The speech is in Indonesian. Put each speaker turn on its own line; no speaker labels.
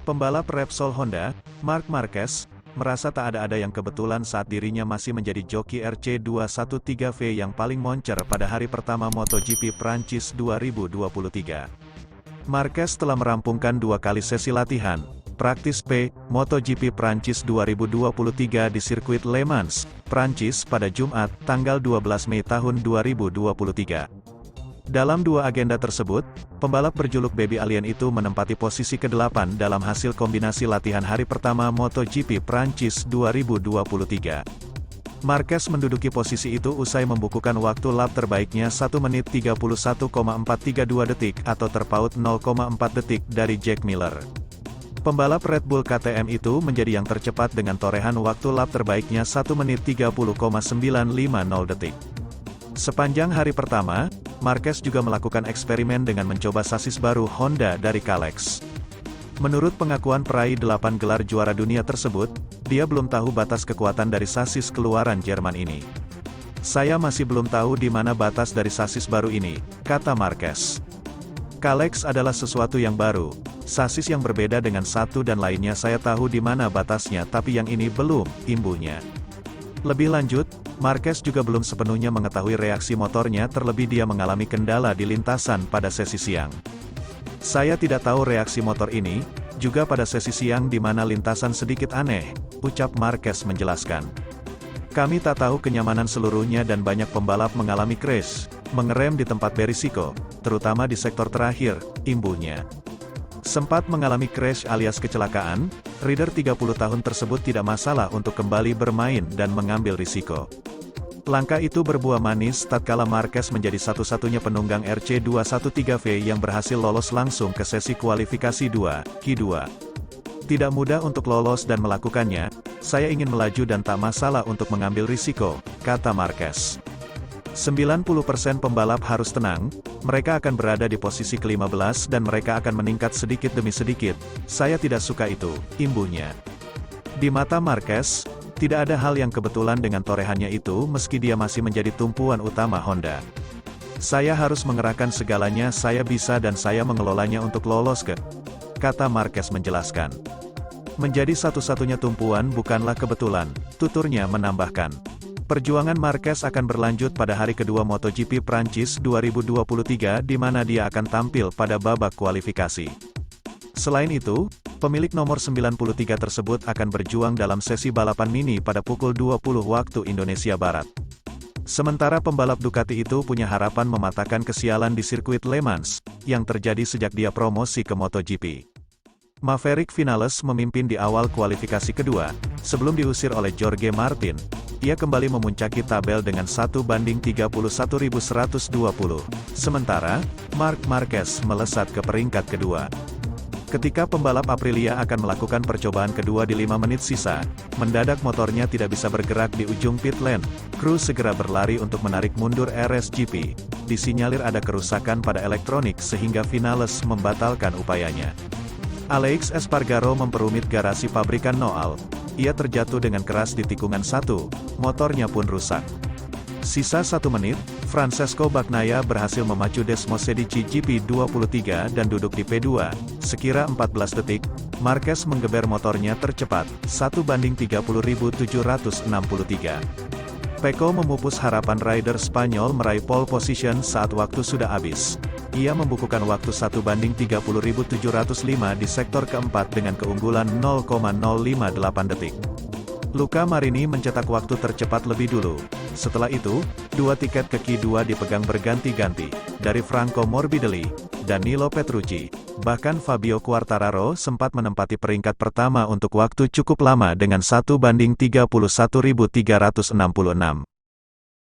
Pembalap Repsol Honda, Marc Marquez, merasa tak ada yang kebetulan saat dirinya masih menjadi joki RC213V yang paling moncer pada hari pertama MotoGP Prancis 2023. Marquez telah merampungkan 2 kali sesi latihan, praktis P, MotoGP Prancis 2023 di sirkuit Le Mans, Prancis pada Jumat, tanggal 12 Mei tahun 2023. Dalam 2 agenda tersebut, pembalap berjuluk Baby Alien itu menempati posisi ke-8 dalam hasil kombinasi latihan hari pertama MotoGP Prancis 2023. Marquez menduduki posisi itu usai membukukan waktu lap terbaiknya 1 menit 31,432 detik atau terpaut 0,4 detik dari Jack Miller. Pembalap Red Bull KTM itu menjadi yang tercepat dengan torehan waktu lap terbaiknya 1 menit 30,950 detik. Sepanjang hari pertama, Marquez juga melakukan eksperimen dengan mencoba sasis baru Honda dari Kalex. Menurut pengakuan peraih 8 gelar juara dunia tersebut, dia belum tahu batas kekuatan dari sasis keluaran Jerman ini. "Saya masih belum tahu di mana batas dari sasis baru ini," kata Marquez. "Kalex adalah sesuatu yang baru, sasis yang berbeda dengan satu dan lainnya, saya tahu di mana batasnya tapi yang ini belum," imbuhnya. Lebih lanjut, Marquez juga belum sepenuhnya mengetahui reaksi motornya terlebih dia mengalami kendala di lintasan pada sesi siang. "Saya tidak tahu reaksi motor ini, juga pada sesi siang di mana lintasan sedikit aneh," ucap Marquez menjelaskan. "Kami tak tahu kenyamanan seluruhnya dan banyak pembalap mengalami crash, mengerem di tempat berisiko, terutama di sektor terakhir," imbuhnya. Sempat mengalami crash alias kecelakaan, rider 30 tahun tersebut tidak masalah untuk kembali bermain dan mengambil risiko. Langkah itu berbuah manis tatkala Marquez menjadi satu-satunya penunggang RC213V yang berhasil lolos langsung ke sesi kualifikasi 2, Q2. "Tidak mudah untuk lolos dan melakukannya, saya ingin melaju dan tak masalah untuk mengambil risiko," kata Marquez. 90% pembalap harus tenang, mereka akan berada di posisi ke-15 dan mereka akan meningkat sedikit demi sedikit, saya tidak suka itu, imbuhnya. Di mata Marquez, tidak ada hal yang kebetulan dengan torehannya itu meski dia masih menjadi tumpuan utama Honda. "Saya harus mengerahkan segalanya saya bisa dan saya mengelolanya untuk lolos ke," kata Marquez menjelaskan. "Menjadi satu-satunya tumpuan bukanlah kebetulan," tuturnya menambahkan. Perjuangan Marquez akan berlanjut pada hari kedua MotoGP Prancis 2023 di mana dia akan tampil pada babak kualifikasi. Selain itu, pemilik nomor 93 tersebut akan berjuang dalam sesi balapan mini pada pukul 20 waktu Indonesia Barat. Sementara pembalap Ducati itu punya harapan mematahkan kesialan di sirkuit Le Mans, yang terjadi sejak dia promosi ke MotoGP. Maverick Vinales memimpin di awal kualifikasi kedua, sebelum diusir oleh Jorge Martin. Ia kembali memuncaki tabel dengan 1:31.120. Sementara, Marc Marquez melesat ke peringkat kedua. Ketika pembalap Aprilia akan melakukan percobaan kedua di 5 menit sisa, mendadak motornya tidak bisa bergerak di ujung pit lane. Kru segera berlari untuk menarik mundur RSGP. Disinyalir ada kerusakan pada elektronik sehingga Vinales membatalkan upayanya. Alex Espargaro memperumit garasi pabrikan Noal. Ia terjatuh dengan keras di tikungan 1, motornya pun rusak. Sisa 1 menit, Francesco Bagnaia berhasil memacu Desmosedici GP23 dan duduk di P2. Sekira 14 detik, Marquez menggeber motornya tercepat, 1:30.763. Pecco memupus harapan rider Spanyol meraih pole position saat waktu sudah habis. Ia membukukan waktu 1:30.705 di sektor keempat dengan keunggulan 0,058 detik. Luca Marini mencetak waktu tercepat lebih dulu. Setelah itu, 2 tiket ke Q2 dipegang berganti-ganti, dari Franco Morbidelli, Danilo Petrucci, bahkan Fabio Quartararo sempat menempati peringkat pertama untuk waktu cukup lama dengan 1:31.366.